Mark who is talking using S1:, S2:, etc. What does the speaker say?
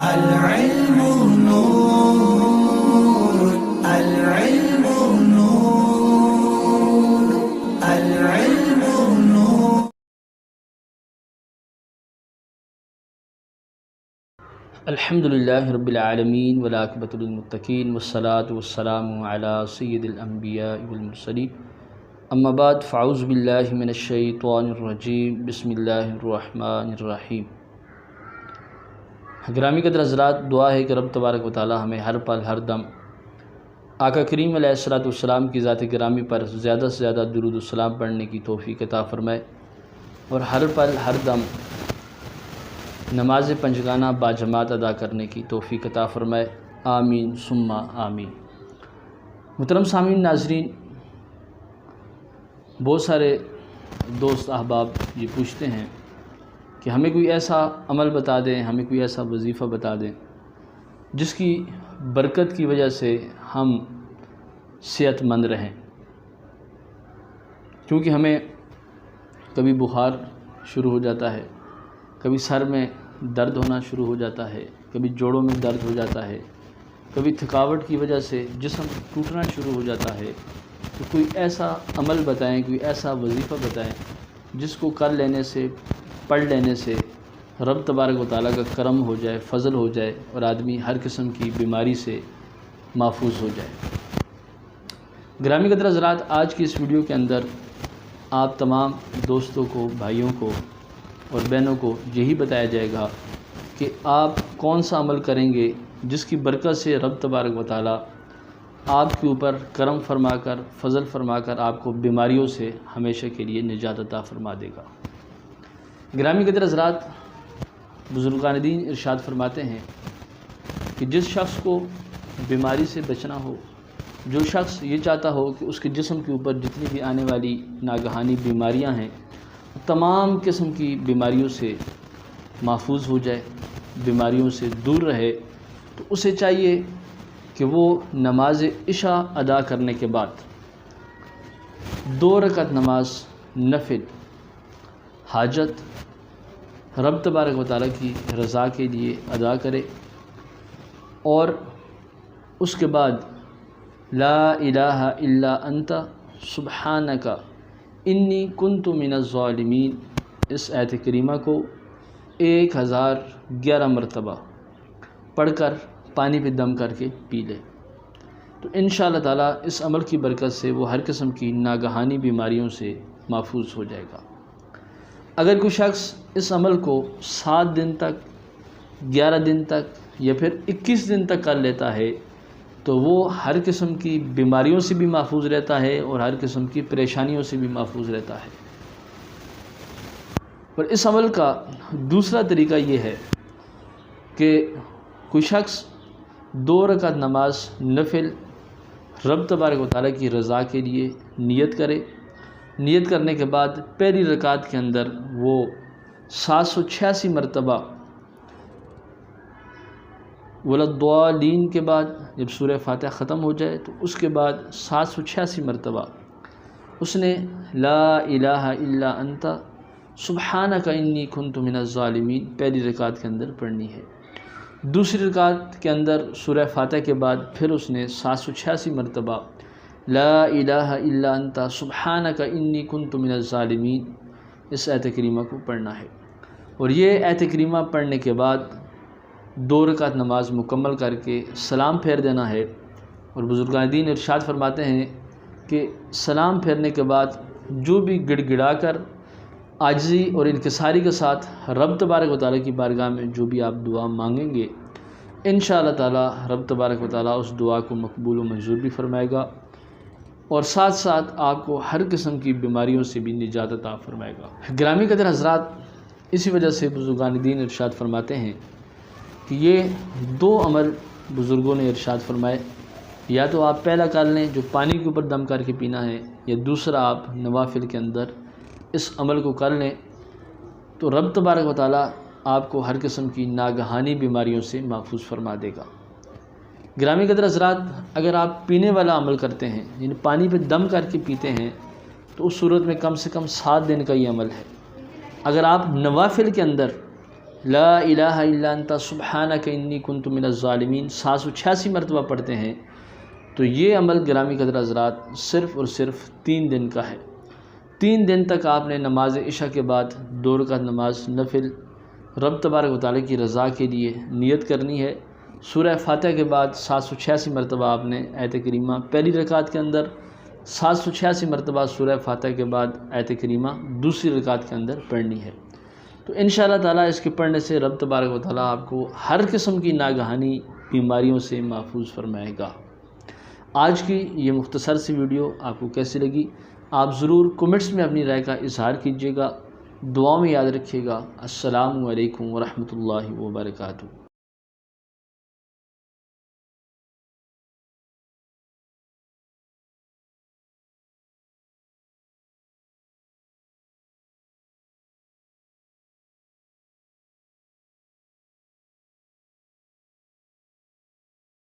S1: العلم نور، العلم نور، العلم نور.
S2: الحمد للہ رب العالمین والعاقبۃ للمتقین والصلاة والسلام علی سید الانبیاء والمرسلین اما بعد فاعوذ باللہ من الشیطان الرجیم بسم اللہ الرحمن الرحیم. گرامی قدر حضرات، دعا ہے کہ رب تبارک و تعالی ہمیں ہر پل ہر دم آقا کریم علیہ الصلوۃ والسلام کی ذات گرامی پر زیادہ سے زیادہ درود السلام پڑھنے کی توفیق عطا فرمائے اور ہر پل ہر دم نماز پنجگانہ باجماعت ادا کرنے کی توفیق عطا فرمائے. آمین ثم آمین. محترم سامعین ناظرین، بہت سارے دوست احباب یہ پوچھتے ہیں کہ ہمیں کوئی ایسا عمل بتا دیں، ہمیں کوئی ایسا وظیفہ بتا دیں جس کی برکت کی وجہ سے ہم صحت مند رہیں، کیونکہ ہمیں کبھی بخار شروع ہو جاتا ہے، کبھی سر میں درد ہونا شروع ہو جاتا ہے، کبھی جوڑوں میں درد ہو جاتا ہے، کبھی تھکاوٹ کی وجہ سے جسم ٹوٹنا شروع ہو جاتا ہے. تو کوئی ایسا عمل بتائیں، کوئی ایسا وظیفہ بتائیں جس کو کر لینے سے، پڑھ لینے سے رب تبارک و تعالیٰ کا کرم ہو جائے، فضل ہو جائے اور آدمی ہر قسم کی بیماری سے محفوظ ہو جائے. گرامی قدر حضرات، آج کی اس ویڈیو کے اندر آپ تمام دوستوں کو، بھائیوں کو اور بہنوں کو یہی بتایا جائے گا کہ آپ کون سا عمل کریں گے جس کی برکت سے رب تبارک و تعالیٰ آپ کے اوپر کرم فرما کر، فضل فرما کر آپ کو بیماریوں سے ہمیشہ کے لیے نجات عطا فرما دے گا. گرامی قدر حضرات، بزرگان دین ارشاد فرماتے ہیں کہ جس شخص کو بیماری سے بچنا ہو، جو شخص یہ چاہتا ہو کہ اس کے جسم کے اوپر جتنی بھی آنے والی ناگہانی بیماریاں ہیں تمام قسم کی بیماریوں سے محفوظ ہو جائے، بیماریوں سے دور رہے، تو اسے چاہیے کہ وہ نماز عشاء ادا کرنے کے بعد 2 رکعت نماز نفل حاجت رب تبارک و تعالیٰ کی رضا کے لیے ادا کرے، اور اس کے بعد لا الہ الا انت سبحانک انی کنت من الظالمین اس آیت کریمہ کو 1011 مرتبہ پڑھ کر پانی پہ دم کر کے پی لے، تو انشاءاللہ تعالیٰ اس عمل کی برکت سے وہ ہر قسم کی ناگہانی بیماریوں سے محفوظ ہو جائے گا. اگر کوئی شخص اس عمل کو 7 دن تک، 11 دن تک یا پھر 21 دن تک کر لیتا ہے تو وہ ہر قسم کی بیماریوں سے بھی محفوظ رہتا ہے اور ہر قسم کی پریشانیوں سے بھی محفوظ رہتا ہے. اور اس عمل کا دوسرا طریقہ یہ ہے کہ کوئی شخص 2 رکعت نماز نفل رب تبارک و تعالیٰ کی رضا کے لیے نیت کرے. نیت کرنے کے بعد پہلی رکعت کے اندر وہ 786 مرتبہ وللضالین کے بعد جب سورہ فاتحہ ختم ہو جائے تو اس کے بعد 786 مرتبہ اس نے لا الہ الا انت سبحانک انی کنت من الظالمین پہلی رکعت کے اندر پڑھنی ہے. دوسری رکعت کے اندر سورہ فاتحہ کے بعد پھر اس نے 786 مرتبہ لا الہ الا انت سبحانک انی کنت من الظالمین اس آیت کریمہ کو پڑھنا ہے. اور یہ آیت کریمہ پڑھنے کے بعد 2 رکعت نماز مکمل کر کے سلام پھیر دینا ہے. اور بزرگان دین ارشاد فرماتے ہیں کہ سلام پھیرنے کے بعد جو بھی گڑ گڑا کر عاجزی اور انکساری کے ساتھ رب تبارک و تعالیٰ کی بارگاہ میں جو بھی آپ دعا مانگیں گے انشاءاللہ تعالیٰ رب تبارک و تعالیٰ اس دعا کو مقبول و منظور بھی فرمائے گا اور ساتھ ساتھ آپ کو ہر قسم کی بیماریوں سے بھی نجات عطا فرمائے گا. گرامی قدر حضرات، اسی وجہ سے بزرگان دین ارشاد فرماتے ہیں کہ یہ 2 عمل بزرگوں نے ارشاد فرمائے، یا تو آپ پہلا کر لیں جو پانی کے اوپر دم کر کے پینا ہے، یا دوسرا آپ نوافل کے اندر اس عمل کو کر لیں تو رب تبارک و تعالیٰ آپ کو ہر قسم کی ناگہانی بیماریوں سے محفوظ فرما دے گا. گرامی قدر حضرات، اگر آپ پینے والا عمل کرتے ہیں یعنی پانی پہ دم کر کے پیتے ہیں تو اس صورت میں کم سے کم 7 دن کا یہ عمل ہے. اگر آپ نوافل کے اندر لا الہ الا انت سبحانک انی کنت من الظالمین 786 مرتبہ پڑھتے ہیں تو یہ عمل گرامی قدر حضرات صرف اور صرف 3 دن کا ہے۔ 3 دن تک آپ نے نماز عشاء کے بعد 2 رکعت نماز نفل رب تبارک و تعالیٰ کی رضا کے لیے نیت کرنی ہے۔ سورہ فاتحہ کے بعد 786 مرتبہ آپ نے آیت کریمہ پہلی رکعت کے اندر، 786 مرتبہ سورہ فاتحہ کے بعد آیت کریمہ دوسری رکعت کے اندر پڑھنی ہے۔ تو انشاءاللہ تعالیٰ اس کے پڑھنے سے رب تبارک و تعالیٰ آپ کو ہر قسم کی ناگہانی بیماریوں سے محفوظ فرمائے گا۔ آج کی یہ مختصر سی ویڈیو آپ کو کیسی لگی؟ آپ ضرور کمنٹس میں اپنی رائے کا اظہار کیجیے گا۔ دعاؤں میں یاد رکھیے گا۔ السلام علیکم ورحمۃ اللہ وبرکاتہ۔